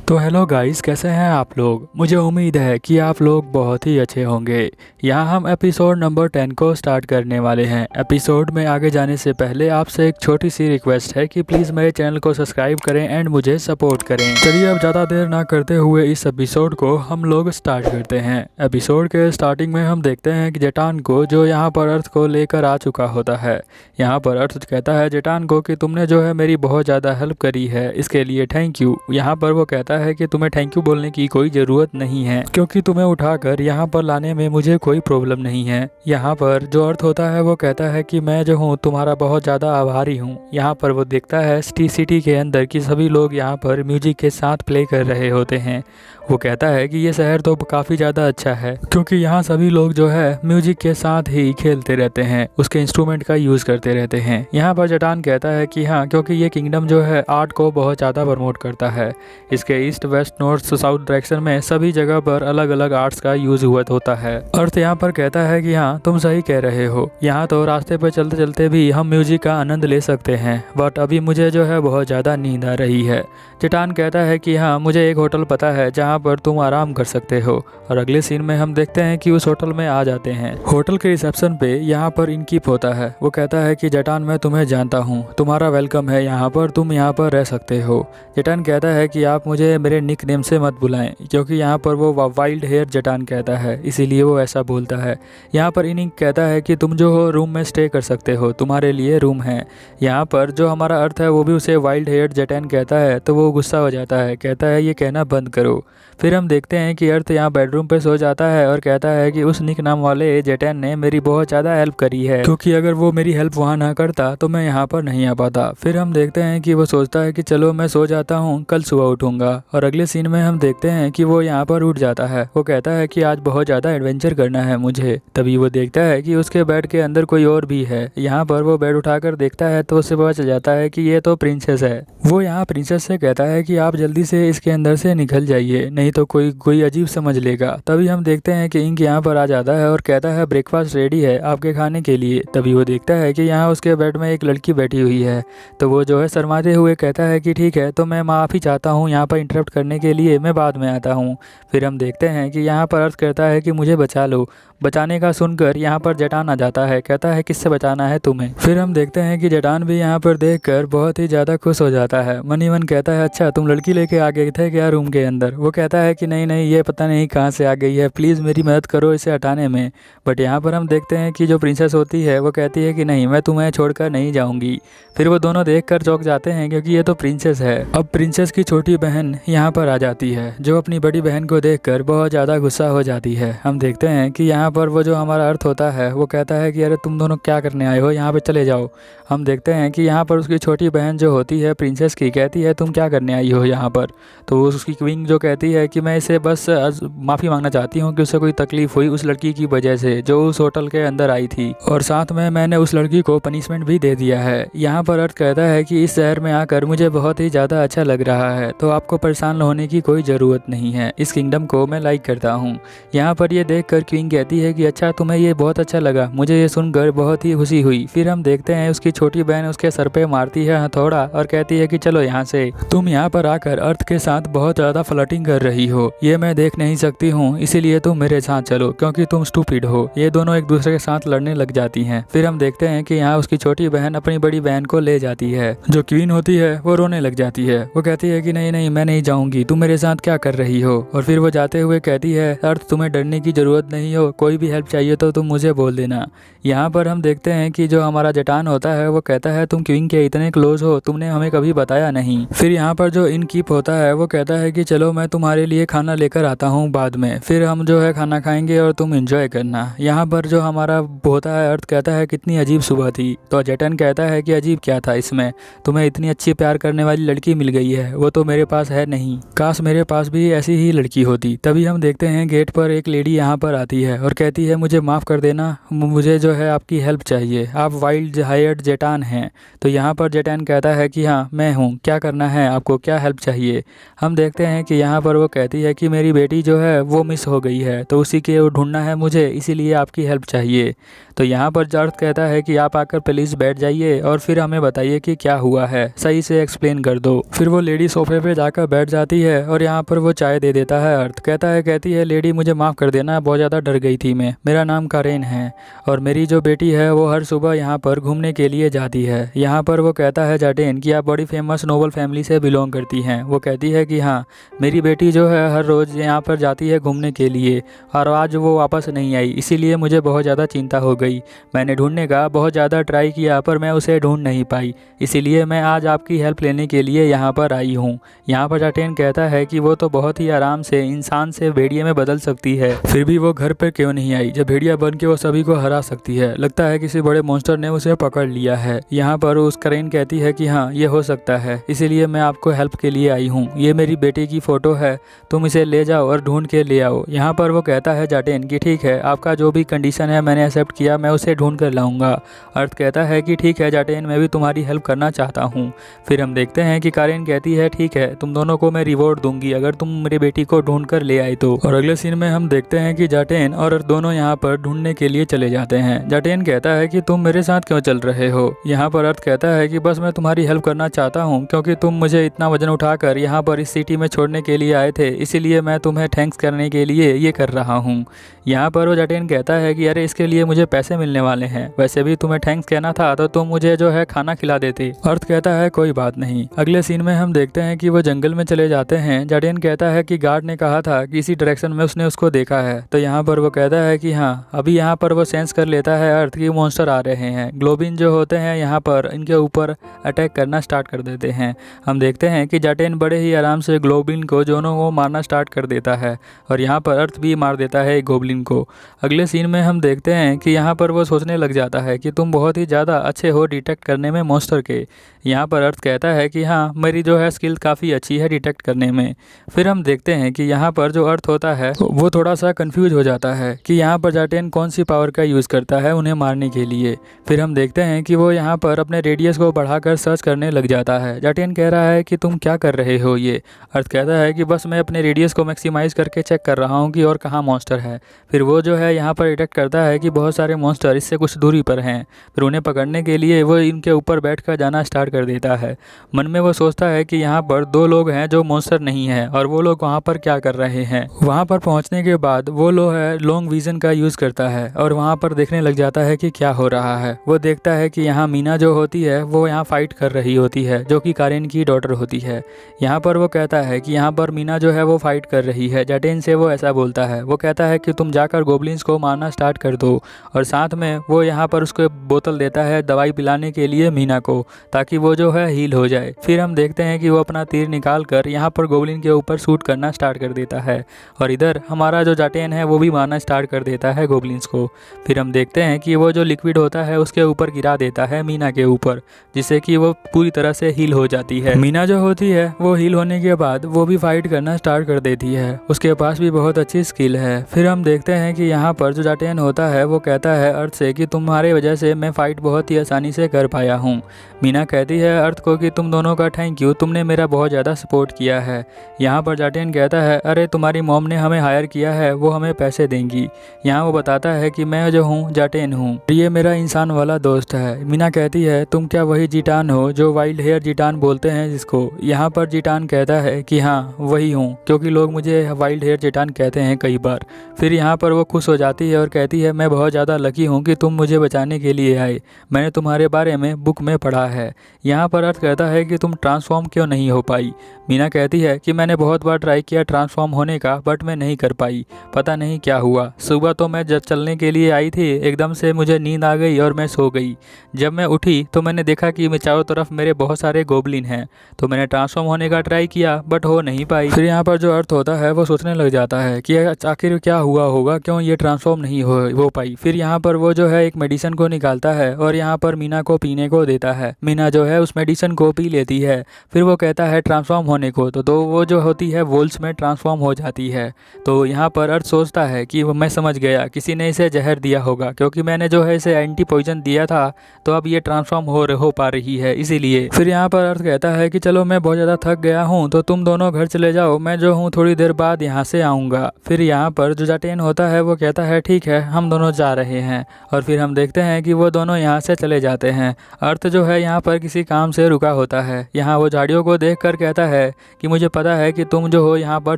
तो hello guys, कैसे हैं आप लोग। मुझे उम्मीद है कि आप लोग बहुत ही अच्छे होंगे। यहाँ हम एपिसोड नंबर 10 को स्टार्ट करने वाले हैं। एपिसोड में आगे जाने से पहले आपसे एक छोटी सी रिक्वेस्ट है कि प्लीज़ मेरे चैनल को सब्सक्राइब करें एंड मुझे सपोर्ट करें। चलिए अब ज़्यादा देर ना करते हुए इस एपिसोड को हम लोग स्टार्ट करते हैं। एपिसोड के स्टार्टिंग में हम देखते हैं कि जटान को, जो यहाँ पर अर्थ को लेकर आ चुका होता है, यहाँ पर अर्थ कहता है जटान को कि तुमने जो है मेरी बहुत ज़्यादा हेल्प करी है, इसके लिए थैंक यू। यहाँ पर वो कहता है कि तुम्हें थैंक यू बोलने की कोई ज़रूरत नहीं है, क्योंकि तुम्हें उठाकर यहाँ पर लाने में मुझे कोई प्रॉब्लम नहीं है। यहाँ पर जो अर्थ होता है वो कहता है कि मैं जो हूँ तुम्हारा बहुत ज़्यादा आभारी हूँ। यहाँ पर वो देखता है सिटी के अंदर कि सभी लोग यहाँ पर म्यूजिक के साथ प्ले कर रहे होते हैं। वो कहता है कि ये शहर तो काफ़ी ज़्यादा अच्छा है, क्योंकि यहाँ सभी लोग जो है म्यूजिक के साथ ही खेलते रहते हैं, उसके इंस्ट्रूमेंट का यूज़ करते रहते हैं। यहाँ पर जटान कहता है कि हाँ, क्योंकि ये किंगडम जो है आर्ट को बहुत ज़्यादा प्रमोट करता है। इसके east west north south direction में सभी जगह पर अलग अलग आर्ट्स का यूज़ हुआ होता है। अर्थ यहाँ पर कहता है कि हाँ, तुम सही कह रहे हो। यहाँ तो रास्ते पर चलते चलते भी हम म्यूजिक का आनंद ले सकते हैं, बट अभी मुझे जो है बहुत ज़्यादा नींद आ रही है। जटान कहता है कि हाँ, मुझे एक होटल पता है जहाँ पर तुम आराम कर सकते हो। और अगले सीन में हम देखते हैं कि उस होटल में आ जाते हैं। होटल के रिसेप्शन पे यहाँ पर इनकीप होता है। वो कहता है कि जटान, मैं तुम्हें जानता हूँ, तुम्हारा वेलकम है यहाँ पर, तुम यहाँ पर रह सकते हो। जटान कहता है कि आप मुझे मेरे निक नेम से मत बुलाएं, क्योंकि यहाँ पर वो वाइल्ड हेयर जटान कहता है, इसीलिए वो ऐसा बोलता है। यहाँ पर इनिंग कहता है कि तुम जो हो रूम में स्टे कर सकते हो, तुम्हारे लिए रूम है। यहाँ पर जो हमारा अर्थ है वो भी उसे वाइल्ड हेयर जटान कहता है, तो वो गुस्सा हो जाता है, कहता है ये कहना बंद करो। फिर हम देखते हैं कि अर्थ यहाँ बेडरूम पे सो जाता है और कहता है कि उस निक नाम वाले जटान ने मेरी बहुत ज़्यादा हेल्प करी है, क्योंकि अगर वो मेरी हेल्प वहाँ ना करता तो मैं यहाँ पर नहीं आ पाता। फिर हम देखते हैं कि वो सोचता है कि चलो मैं सो जाता हूँ, कल सुबह उठूंगा। और अगले सीन में हम देखते हैं कि वो यहाँ पर उठ जाता है। वो कहता है कि आज बहुत ज़्यादा एडवेंचर करना है मुझे। तभी वो देखता है कि उसके बेड के अंदर कोई और भी है। यहाँ पर वो बेड उठाकर देखता है तो उससे पता चल जाता है कि ये तो प्रिंसेस है। वो यहाँ प्रिंसेस से कहता है कि आप जल्दी से इसके अंदर से निकल जाइए, नहीं तो कोई अजीब समझ लेगा। तभी हम देखते हैं कि इंक यहाँ पर आ जाता है और कहता है ब्रेकफास्ट रेडी है आपके खाने के लिए। तभी वो देखता है कि यहाँ उसके बेड में एक लड़की बैठी हुई है। तो वो जो है शर्माते हुए कहता है कि ठीक है, तो मैं माफ़ी चाहता हूँ यहाँ पर इंटरप्ट करने के लिए, मैं बाद में आता हूँ। फिर हम देखते हैं कि यहाँ पर अर्थ कहता है कि मुझे बचा लो। बचाने का सुनकर यहाँ पर जटान आ जाता है, कहता है किससे बचाना है तुम्हें। फिर हम देखते हैं कि जटान भी यहाँ पर देखकर बहुत ही ज़्यादा खुश हो जाता है। मनी मन कहता है अच्छा, तुम लड़की लेके आ गए थे क्या रूम के अंदर। वो कहता है कि नहीं नहीं, ये पता नहीं कहाँ से आ गई है, प्लीज़ मेरी मदद करो इसे हटाने में। बट यहाँ पर हम देखते हैं कि जो प्रिंसेस होती है वो कहती है कि नहीं, मैं तुम्हें छोड़कर नहीं जाऊँगी। फिर वो दोनों देखकर चौंक जाते हैं, क्योंकि ये तो प्रिंसेस है। अब प्रिंसेस की छोटी बहन यहाँ पर आ जाती है, जो अपनी बड़ी बहन को देखकर बहुत ज़्यादा गुस्सा हो जाती है। हम देखते हैं कि यहाँ पर वो जो हमारा अर्थ होता है वो कहता है कि अरे तुम दोनों क्या करने आए हो, यहाँ पे चले जाओ। हम देखते हैं कि यहाँ पर उसकी छोटी बहन जो होती है प्रिंसेस की, कहती है तुम क्या करने आई हो यहाँ पर। तो उसकी क्वीन जो कहती है कि मैं इसे बस माफ़ी मांगना चाहती हूँ कि उसे कोई तकलीफ हुई उस लड़की की वजह से जो उस होटल के अंदर आई थी, और साथ में मैंने उस लड़की को पनिशमेंट भी दे दिया है। यहाँ पर अर्थ कहता है कि इस शहर में आकर मुझे बहुत ही ज़्यादा अच्छा लग रहा है, तो आपको परेशान होने की कोई ज़रूरत नहीं है, इस किंगडम को मैं लाइक करता हूँ। यहाँ पर ये देखकर क्वीन कहती है कि अच्छा, तुम्हें ये बहुत अच्छा लगा, मुझे ये सुनकर बहुत ही खुशी हुई। फिर हम देखते हैं उसकी छोटी बहन उसके सर पे मारती है हथौड़ा और कहती है कि चलो यहाँ से, तुम यहाँ पर आकर अर्थ के साथ बहुत ज़्यादा फ्लर्टिंग कर रही हो, ये मैं देख नहीं सकती हूँ, इसीलिए तुम मेरे साथ चलो, क्योंकि तुम स्टूपिड हो। ये दोनों एक दूसरे के साथ लड़ने लग जाती हैं। फिर हम देखते हैं कि यहाँ उसकी छोटी बहन अपनी बड़ी बहन को ले जाती है। जो क्वीन होती है वो रोने लग जाती है। वो कहती है कि नहीं नहीं, मैं नहीं जाऊँगी, तुम मेरे साथ क्या कर रही हो। और फिर वो जाते हुए कहती है अर्थ, तुम्हें डरने की ज़रूरत नहीं हो, कोई भी हेल्प चाहिए तो तुम मुझे बोल देना। यहाँ पर हम देखते हैं कि जो हमारा जटान होता है वो कहता है तुम क्वीन के इतने क्लोज हो, तुमने हमें कभी बताया नहीं। फिर यहाँ पर जो इनकीप होता है वो कहता है कि चलो मैं तुम्हारे लिए खाना लेकर आता हूँ बाद में, फिर हम जो है खाना खाएंगे और तुम एंजॉय करना। यहाँ पर जो हमारा होता है अर्थ कहता है कितनी अजीब सुबह थी। तो जटान कहता है कि अजीब क्या था इसमें, तुम्हें इतनी अच्छी प्यार करने वाली लड़की मिल गई है, वो तो मेरे पास है नहीं, काश मेरे पास भी ऐसी ही लड़की होती। तभी हम देखते हैं गेट पर एक लेडी यहाँ पर आती है और कहती है मुझे माफ़ कर देना, मुझे जो है आपकी हेल्प चाहिए, आप वाइल्ड हायर्ड जटान हैं। तो यहाँ पर जटान कहता है कि हाँ मैं हूँ, क्या करना है आपको, क्या हेल्प चाहिए। हम देखते हैं कि यहाँ पर वो कहती है कि मेरी बेटी जो है वो मिस हो गई है, तो उसी के ढूंढना है मुझे, इसीलिए आपकी हेल्प चाहिए। तो यहाँ पर जॉर्ज कहता है कि आप आकर प्लीज़ बैठ जाइए और फिर हमें बताइए कि क्या हुआ है, सही से एक्सप्लेन कर दो। फिर वो लेडी सोफे पे जाकर बैठ जाती है और यहाँ पर वो चाय दे देता है। अर्थ कहती है लेडी मुझे माफ़ कर देना, बहुत ज़्यादा डर गई थी मैं, मेरा नाम कारेन है और मेरी जो बेटी है वो हर सुबह यहाँ पर घूमने के लिए जाती है। यहाँ पर वो कहता है जाटेन कि आप बड़ी फेमस नोबल फैमिली से बिलोंग करती हैं। वो कहती है कि हाँ, मेरी बेटी जो है हर रोज़ यहाँ पर जाती है घूमने के लिए और आज वो वापस नहीं आई, इसीलिए मुझे बहुत ज़्यादा चिंता हो गई। मैंने ढूंढने का बहुत ज़्यादा ट्राई किया पर मैं उसे ढूंढ नहीं पाई, इसीलिए मैं आज आपकी हेल्प लेने के लिए यहाँ पर आई हूँ। यहाँ पर जाटेन कहता है कि वो तो बहुत ही आराम से इंसान से भेड़िए में बदल सकती है, फिर भी वो घर पर क्यों नहीं आई जब भेड़िया बन के वो सभी को हरा सकती है। लगता है किसी बड़े मॉन्स्टर ने उसे पकड़ लिया है। यहाँ पर उस कारेन कहती है कि हाँ ये हो सकता है, इसीलिए मैं आपको हेल्प के लिए आई हूँ। ये मेरी बेटी की फ़ोटो है, तुम इसे ले जाओ और ढूंढ के ले आओ। यहाँ पर वो कहता है जाटेन कि ठीक है, आपका जो भी कंडीशन है मैंने एक्सेप्ट किया, मैं उसे ढूंढ कर लाऊंगा। अर्थ कहता है कि ठीक है जाटेन, मैं भी तुम्हारी हेल्प करना चाहता हूँ। फिर हम देखते हैं कि कारेन कहती है ठीक है, तुम दोनों को मैं रिवॉर्ड दूंगी अगर तुम मेरी बेटी को ढूंढ कर ले आए तो। और अगले सीन में हम देखते हैं कि जाटेन और अर्थ दोनों यहाँ पर ढूंढने के लिए चले जाते हैं। जाटेन कहता है कि तुम मेरे साथ क्यों चल रहे हो। यहाँ पर अर्थ कहता है कि बस मैं तुम्हारी हेल्प करना चाहता हूँ, क्योंकि तुम मुझे इतना वजन उठाकर यहाँ पर इस सिटी में छोड़ने के लिए आए थे, इसीलिए मैं तुम्हें थैंक्स करने के लिए ये कर रहा हूँ। यहाँ पर वो जाटेन कहता है कि अरे इसके लिए मुझे पैसे मिलने वाले हैं, वैसे भी तुम्हें थैंक्स कहना था तो तुम मुझे जो है खाना खिला देते। अर्थ कहता है कोई बात नहीं। अगले सीन में हम देखते हैं कि वो जंगल में चले जाते हैं। जाटेन कहता है कि गार्ड ने कहा था कि इसी डायरेक्शन में उसने उसको देखा है, तो यहाँ पर वो कहता है कि हाँ, अभी यहाँ पर वो सेंस कर लेता है अर्थ की मॉन्स्टर आ रहे हैं। ग्लोबिन जो होते हैं यहाँ पर इनके ऊपर अटैक करना स्टार्ट कर देते हैं। हम देखते हैं कि जाटेन बड़े ही आराम से ग्लोबिन को दोनों को मारना स्टार्ट कर देता है और यहाँ पर अर्थ भी मार देता है गोब्लिन को। अगले सीन में हम देखते हैं कि यहाँ पर वो सोचने लग जाता है कि तुम बहुत ही ज़्यादा अच्छे हो डिटेक्ट करने में मॉन्स्टर के। यहाँ पर अर्थ कहता है कि हाँ, मेरी जो है स्किल काफ़ी अच्छी है डिटेक्ट करने में। फिर हम देखते हैं कि यहाँ पर जो अर्थ होता है वो थोड़ा सा कंफ्यूज हो जाता है कि यहाँ पर जाटेन कौन सी पावर का यूज़ करता है उन्हें मारने के लिए। फिर हम देखते हैं कि वो यहाँ पर अपने रेडियस को बढ़ाकर सर्च करने लग जाता है। जाटेन कह रहा है कि तुम क्या कर रहे हो ये। अर्थ कहता है कि बस मैं अपने रेडियस को मैक्सिमाइज करके चेक कर रहा हूँ कि और कहाँ मॉन्स्टर है। फिर वो जो है यहाँ पर डिटेक्ट करता है कि बहुत सारे मॉन्स्टर इससे कुछ दूरी पर हैं। फिर उन्हें पकड़ने के लिए वो इनके ऊपर बैठकर जाना स्टार्ट कर देता है। मन में वो सोचता है कि यहाँ पर दो लोग हैं जो मॉन्स्टर नहीं है और वो लोग वहाँ पर क्या कर रहे हैं। वहाँ पर पहुँचने के बाद वो लॉन्ग विजन का यूज़ करता है और वहाँ पर देखने लग जाता है कि क्या हो रहा है। वो देखता है कि यहाँ मीना जो होती है वो यहाँ फाइट कर रही होती है, जो कि कारेन की डॉटर होती है। यहाँ पर वो कहता है कि यहाँ पर मीना जो है वो फाइट कर रही है। जाटेन से वो ऐसा बोलता है। वो कहता है कि तुम जाकर गोब्लिन्स को मारना स्टार्ट कर दो और साथ में वो यहाँ पर उसको बोतल देता है दवाई पिलाने के लिए मीना को, ताकि वो जो है हील हो जाए। फिर हम देखते हैं कि वो अपना तीर निकाल कर यहाँ पर गोब्लिन के ऊपर शूट करना स्टार्ट कर देता है और इधर हमारा जो जाटेन है वो भी मारना स्टार्ट कर देता है गोब्लिन्स को। फिर हम देखते हैं कि वो जो लिक्विड होता है उसके ऊपर गिरा देता है मीना के ऊपर, जिससे कि वो पूरी तरह से हील हो जाती है। मीना जो होती है वो हील होने के बाद वो भी फाइट करना स्टार्ट कर देती है, उसके पास भी बहुत अच्छी स्किल है। फिर हम देखते हैं कि यहाँ पर जो जाटेन होता है वो कहता है अर्थ से कि तुम्हारे वजह से मैं फ़ाइट बहुत ही आसानी से कर पाया हूँ। मीना कहती है अर्थ को कि तुम दोनों का थैंक यू, तुमने मेरा बहुत ज़्यादा सपोर्ट किया है। यहाँ पर जाटेन कहता है अरे तुम्हारी मॉम ने हमें हायर किया है, वो हमें पैसे देंगी। यहाँ वो बताता है कि मैं जो हूँ जाटेन हूँ, ये मेरा इंसान वाला दोस्त है। मीना कहती है तुम क्या वही जिटान हो जो वाइल्ड हेयर जिटान बोलते हैं जिसको। यहाँ पर जिटान कहता है कि हाँ वही हूँ, क्योंकि लोग मुझे वाइल्ड हेयर जिटान कहते हैं कई बार। फिर यहाँ पर वो खुश हो जाती है और कहती है मैं बहुत ज़्यादा लकी हूँ कि तुम मुझे बचाने के लिए आए, मैंने तुम्हारे बारे में बुक में पढ़ा है। यहाँ पर अर्थ कहता है कि तुम ट्रांसफॉर्म क्यों नहीं हो पाई। मीना कहती है कि मैंने बहुत बार ट्राई किया ट्रांसफॉर्म होने का, बट मैं नहीं कर पाई, पता नहीं क्या हुआ। सुबह तो मैं जब चलने के लिए आई थी एकदम से मुझे नींद आ गई और मैं सो गई। जब मैं उठी तो मैंने देखा कि मैं चारों तरफ मेरे बहुत सारे गोब्लिन हैं, तो मैंने ट्रांसफॉर्म होने का ट्राई किया बट हो नहीं पाई। फिर यहाँ पर जो अर्थ होता है वो सोचने लग जाता है कि आखिर क्या हुआ होगा, क्यों ये ट्रांसफॉर्म नहीं हो पाई। फिर यहाँ पर वो जो है एक मेडिसिन को निकालता है और यहाँ पर मीना को पीने को देता है। मीना जो है उस मेडिसिन को पी लेती है। फिर वो कहता है ट्रांसफॉर्म होने को, तो वो जो होती है वोल्स में ट्रांसफॉर्म हो जाती है। तो यहाँ पर अर्थ सोचता है कि मैं समझ गया, किसी ने इसे जहर दिया होगा, क्योंकि मैंने जो है इसे एंटी पॉइजन दिया था, तो अब ये ट्रांसफॉर्म हो पा रही है इसीलिए। फिर यहाँ पर अर्थ कहता है कि चलो मैं बहुत ज़्यादा थक गया हूँ, तो तुम दोनों घर चले जाओ, मैं जो हूँ थोड़ी देर बाद यहाँ से आऊँगा। फिर यहाँ पर जो जाटेन होता है वो कहता है ठीक है हम दोनों जा रहे हैं। और फिर हम देखते हैं कि वो दोनों यहाँ से चले जाते हैं। अर्थ जो है यहाँ पर किसी काम से रुका होता है। यहाँ वो झाड़ियों को देखकर कहता है कि मुझे पता है कि तुम जो हो यहाँ पर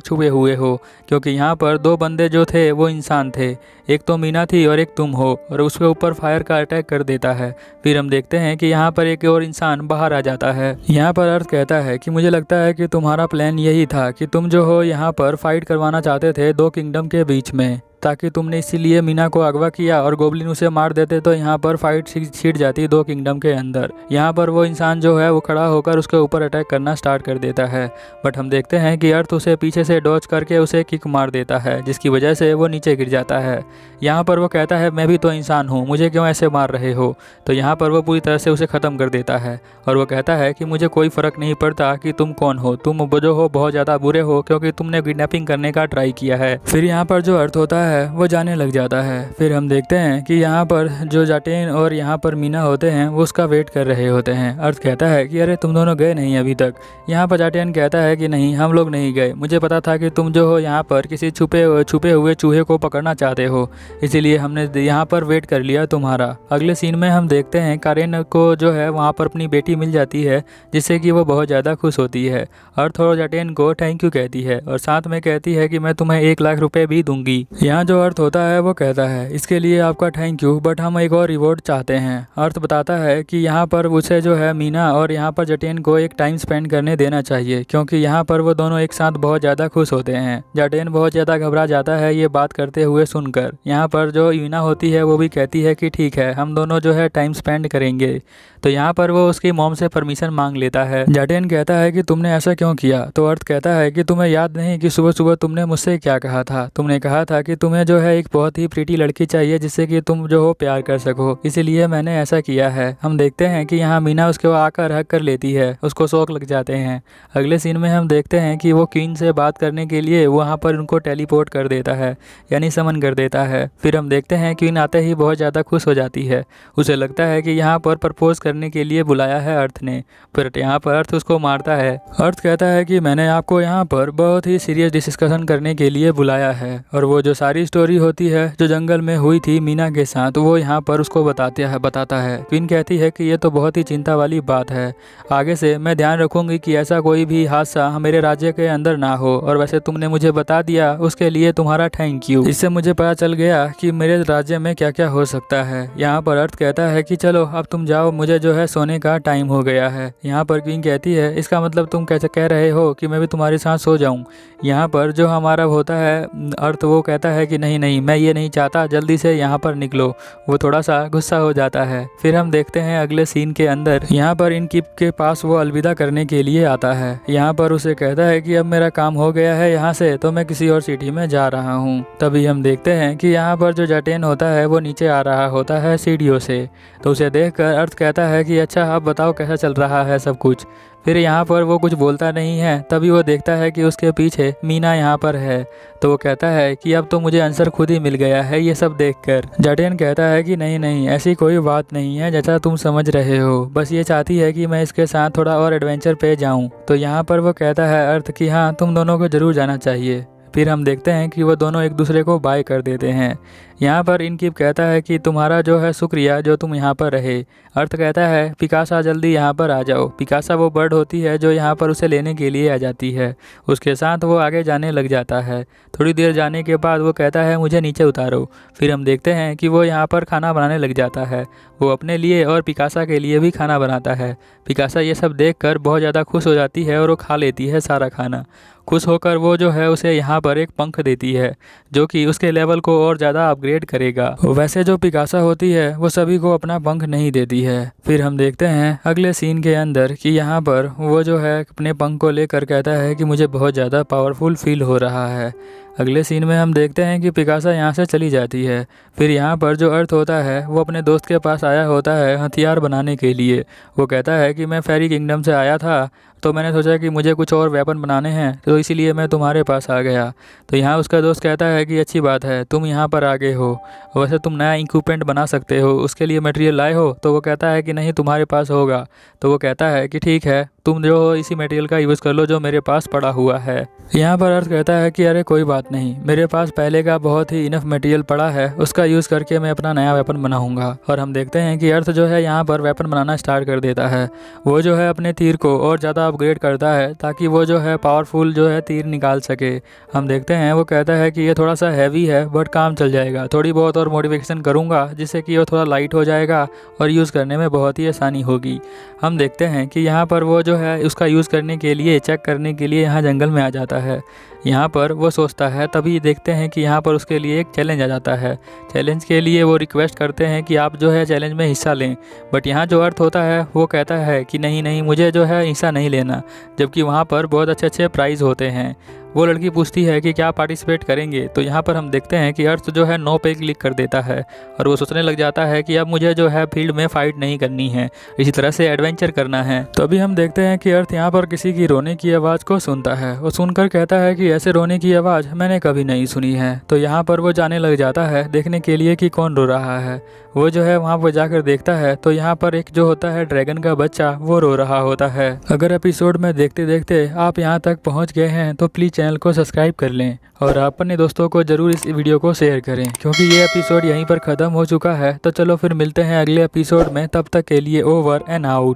छुपे हुए हो, क्योंकि यहाँ पर दो बंदे जो थे वो इंसान थे, एक तो मीना थी और एक तुम हो, और उसके ऊपर फायर का अटैक कर देता है। फिर हम देखते हैं कि यहाँ पर एक और इंसान बाहर आ जाता है। यहाँ पर अर्थ कहता है कि मुझे लगता है कि तुम्हारा प्लान यही था कि तुम जो हो यहाँ पर फाइट करवाना चाहते थे दो किंगडम के बीच में, ताकि तुमने इसीलिए मीना को अगवा किया और गोबलिन उसे मार देते तो यहाँ पर फाइट छिड़ जाती दो किंगडम के अंदर। यहाँ पर वो इंसान जो है वो खड़ा होकर उसके ऊपर अटैक करना स्टार्ट कर देता है, बट हम देखते हैं कि अर्थ उसे पीछे से डॉज करके उसे किक मार देता है, जिसकी वजह से वो नीचे गिर जाता है। यहाँ पर वो कहता है मैं भी तो इंसान हूँ, मुझे क्यों ऐसे मार रहे हो। तो यहाँ पर वो पूरी तरह से उसे ख़त्म कर देता है और वो कहता है कि मुझे कोई फ़र्क नहीं पड़ता कि तुम कौन हो, तुम जो हो बहुत ज़्यादा बुरे हो क्योंकि तुमने किडनैपिंग करने का ट्राई किया है। फिर यहाँ पर जो अर्थ होता है वो जाने लग जाता है। फिर हम देखते हैं कि यहाँ पर जो जाटेन और यहाँ पर मीना होते हैं वो उसका वेट कर रहे होते हैं। अर्थ कहता है कि अरे तुम दोनों गए नहीं अभी तक। यहाँ पर जाटेन कहता है कि नहीं, हम लोग नहीं गए, मुझे पता था कि तुम जो हो यहाँ पर किसी छुपे हुए चूहे को पकड़ना चाहते हो, इसीलिए हमने यहाँ पर वेट कर लिया तुम्हारा। अगले सीन में हम देखते हैं कारेन को जो है वहाँ पर अपनी बेटी मिल जाती है, जिससे कि वो बहुत ज़्यादा खुश होती है। अर्थ और जाटेन को थैंक यू कहती है और साथ में कहती है कि मैं तुम्हें 1 लाख रुपए भी दूंगी। यहाँ जो अर्थ होता है वो कहता है इसके लिए आपका थैंक यू, बट हम एक और रिवॉर्ड चाहते हैं। अर्थ बताता है कि यहाँ पर उसे जो है मीना और यहाँ पर जाटेन को एक टाइम स्पेंड करने देना चाहिए, क्योंकि यहाँ पर वो दोनों एक साथ बहुत ज़्यादा खुश होते हैं। जाटेन बहुत ज़्यादा घबरा जाता है ये बात करते हुए सुनकर। यहाँ पर जो मीना होती है वो भी कहती है कि ठीक है, हम दोनों जो है टाइम स्पेंड करेंगे। तो यहाँ पर वो उसकी मॉम से परमिशन मांग लेता है। जाटेन कहता है कि तुमने ऐसा क्यों किया। तो अर्थ कहता है कि तुम्हें याद नहीं कि सुबह सुबह तुमने मुझसे क्या कहा था। तुमने कहा था कि तुम्हें जो है एक बहुत ही प्रीटी लड़की चाहिए जिससे कि तुम जो हो प्यार कर सको, इसीलिए मैंने ऐसा किया है। हम देखते हैं कि यहाँ मीना उसके आकर हक कर लेती है, उसको शौक लग जाते हैं। अगले सीन में हम देखते हैं कि वो क्वीन से बात करने के लिए वहाँ पर उनको टेलीपोर्ट कर देता है, यानी समन कर देता है। फिर हम देखते हैं क्वीन आते ही बहुत ज़्यादा खुश हो जाती है। उसे लगता है कि यहाँ पर प्रपोज करने के लिए बुलाया है अर्थ ने, फिर यहाँ पर अर्थ उसको मारता है। अर्थ कहता है कि मैंने आपको यहाँ पर बहुत ही सीरियस डिस्कशन करने के लिए बुलाया है, और वो जो सारी स्टोरी होती है जो जंगल में हुई थी मीना के साथ वो यहाँ पर उसको बताता है। क्वीन कहती है कि ये तो बहुत ही चिंता वाली बात है, आगे से मैं ध्यान रखूंगी कि ऐसा कोई भी हादसा मेरे राज्य के अंदर ना हो, और वैसे तुमने मुझे बता दिया उसके लिए तुम्हारा थैंक यू। इससे मुझे पता चल गया कि मेरे राज्य में क्या क्या हो सकता है। यहाँ पर अर्थ कहता है कि चलो अब तुम जाओ, मुझे जो है सोने का टाइम हो गया है। यहाँ पर क्वीन कहती है इसका मतलब तुम कैसे कह रहे हो कि मैं भी तुम्हारे साथ सो जाऊँ। यहाँ पर जो हमारा होता है अर्थ वो कहता है कि नहीं नहीं, मैं ये नहीं चाहता, जल्दी से यहाँ पर निकलो। वो थोड़ा सा गुस्सा हो जाता है। फिर हम देखते हैं अगले सीन के अंदर यहाँ पर इनकी के पास वो अलविदा करने के लिए आता है। यहाँ पर उसे कहता है कि अब मेरा काम हो गया है यहाँ से, तो मैं किसी और सिटी में जा रहा हूँ। तभी हम देखते हैं कि यहाँ पर जो जाटेन होता है वो नीचे आ रहा होता है सीढ़ियों से। तो उसे देखकर अर्थ कहता है कि अच्छा अब बताओ कैसा चल रहा है सब कुछ। फिर यहाँ पर वो कुछ बोलता नहीं है। तभी वो देखता है कि उसके पीछे मीना यहाँ पर है। तो वो कहता है कि अब तो मुझे आंसर खुद ही मिल गया है ये सब देखकर। जाटेन कहता है कि नहीं नहीं, ऐसी कोई बात नहीं है जैसा तुम समझ रहे हो, बस ये चाहती है कि मैं इसके साथ थोड़ा और एडवेंचर पे जाऊँ। तो यहाँ पर वो कहता है अर्थ कि हाँ तुम दोनों को ज़रूर जाना चाहिए। फिर हम देखते हैं कि वो दोनों एक दूसरे को बाय कर देते हैं। यहाँ पर इनकीप कहता है कि तुम्हारा जो है शुक्रिया जो तुम यहाँ पर रहे। अर्थ कहता है पिकासा जल्दी यहाँ पर आ जाओ। पिकासा वो बर्ड होती है जो यहाँ पर उसे लेने के लिए आ जाती है। उसके साथ वो आगे जाने लग जाता है। थोड़ी देर जाने के बाद वो कहता है मुझे नीचे उतारो। फिर हम देखते हैं कि वो यहाँ पर खाना बनाने लग जाता है। वो अपने लिए और पिकासा के लिए भी खाना बनाता है। पिकासा ये सब देखकर बहुत ज़्यादा खुश हो जाती है और वो खा लेती है सारा खाना। खुश होकर वो जो है उसे यहाँ पर एक पंख देती है जो कि उसके लेवल को और ज़्यादा अपग्रेड करेगा। वैसे जो पिकासा होती है वो सभी को अपना पंख नहीं देती है। फिर हम देखते हैं अगले सीन के अंदर कि यहाँ पर वो जो है अपने पंख को लेकर कहता है कि मुझे बहुत ज़्यादा पावरफुल फील हो रहा है। अगले सीन में हम देखते हैं कि पिकासा यहाँ से चली जाती है। फिर यहाँ पर जो अर्थ होता है वो अपने दोस्त के पास आया होता है हथियार बनाने के लिए। वो कहता है कि मैं फेरी किंगडम से आया था, तो मैंने सोचा कि मुझे कुछ और वेपन बनाने हैं, तो इसीलिए मैं तुम्हारे पास आ गया। तो यहाँ उसका दोस्त कहता है कि अच्छी बात है तुम यहाँ पर आ गए हो, वैसे तुम नया इक्विपमेंट बना सकते हो, उसके लिए मटेरियल लाए हो। तो वो कहता है कि नहीं तुम्हारे पास होगा। तो वो कहता है कि ठीक है तुम जो हो इसी मटेरियल का यूज़ कर लो जो मेरे पास पड़ा हुआ है। यहाँ पर अर्थ कहता है कि अरे कोई बात नहीं, मेरे पास पहले का बहुत ही इनफ मटेरियल पड़ा है, उसका यूज़ करके मैं अपना नया वेपन बनाऊंगा। और हम देखते हैं कि अर्थ जो है यहाँ पर वेपन बनाना स्टार्ट कर देता है। वो जो है अपने तीर को और ज़्यादा अपग्रेड करता है ताकि वो जो है पावरफुल जो है तीर निकाल सके। हम देखते हैं वो कहता है कि ये थोड़ा सा हैवी है बट काम चल जाएगा, थोड़ी बहुत और मॉडिफिकेशन करूँगा जिससे कि वो थोड़ा लाइट हो जाएगा और यूज़ करने में बहुत ही आसानी होगी। हम देखते हैं कि यहाँ पर वो जो है उसका यूज़ करने के लिए चेक करने के लिए यहाँ जंगल में आ जाता है। यहाँ पर वो सोचता है, तभी देखते हैं कि यहाँ पर उसके लिए एक चैलेंज आ जाता है। चैलेंज के लिए वो रिक्वेस्ट करते हैं कि आप जो है चैलेंज में हिस्सा लें, बट यहाँ जो अर्थ होता है वो कहता है कि नहीं नहीं, मुझे जो है हिस्सा नहीं लेना, जबकि वहाँ पर बहुत अच्छे अच्छे प्राइज़ होते हैं। वो लड़की पूछती है कि क्या पार्टिसिपेट करेंगे, तो यहाँ पर हम देखते हैं कि अर्थ जो है नो पे क्लिक कर देता है और वो सोचने लग जाता है कि अब मुझे जो है फील्ड में फ़ाइट नहीं करनी है, इसी तरह से एडवेंचर करना है। तो अभी हम देखते हैं कि अर्थ यहाँ पर किसी की रोने की आवाज़ को सुनता है। वो सुनकर कहता है कि ऐसे रोने की आवाज़ मैंने कभी नहीं सुनी है। तो यहाँ पर वो जाने लग जाता है देखने के लिए कि कौन रो रहा है। वो जो है वहाँ पर जाकर देखता है तो यहाँ पर एक जो होता है ड्रैगन का बच्चा वो रो रहा होता है। अगर एपिसोड में देखते देखते आप यहाँ तक पहुँच गए हैं तो प्लीज़ चैनल को सब्सक्राइब कर लें और अपने दोस्तों को ज़रूर इस वीडियो को शेयर करें, क्योंकि ये एपिसोड यहीं पर ख़त्म हो चुका है। तो चलो फिर मिलते हैं अगले एपिसोड में, तब तक के लिए ओवर एंड आउट।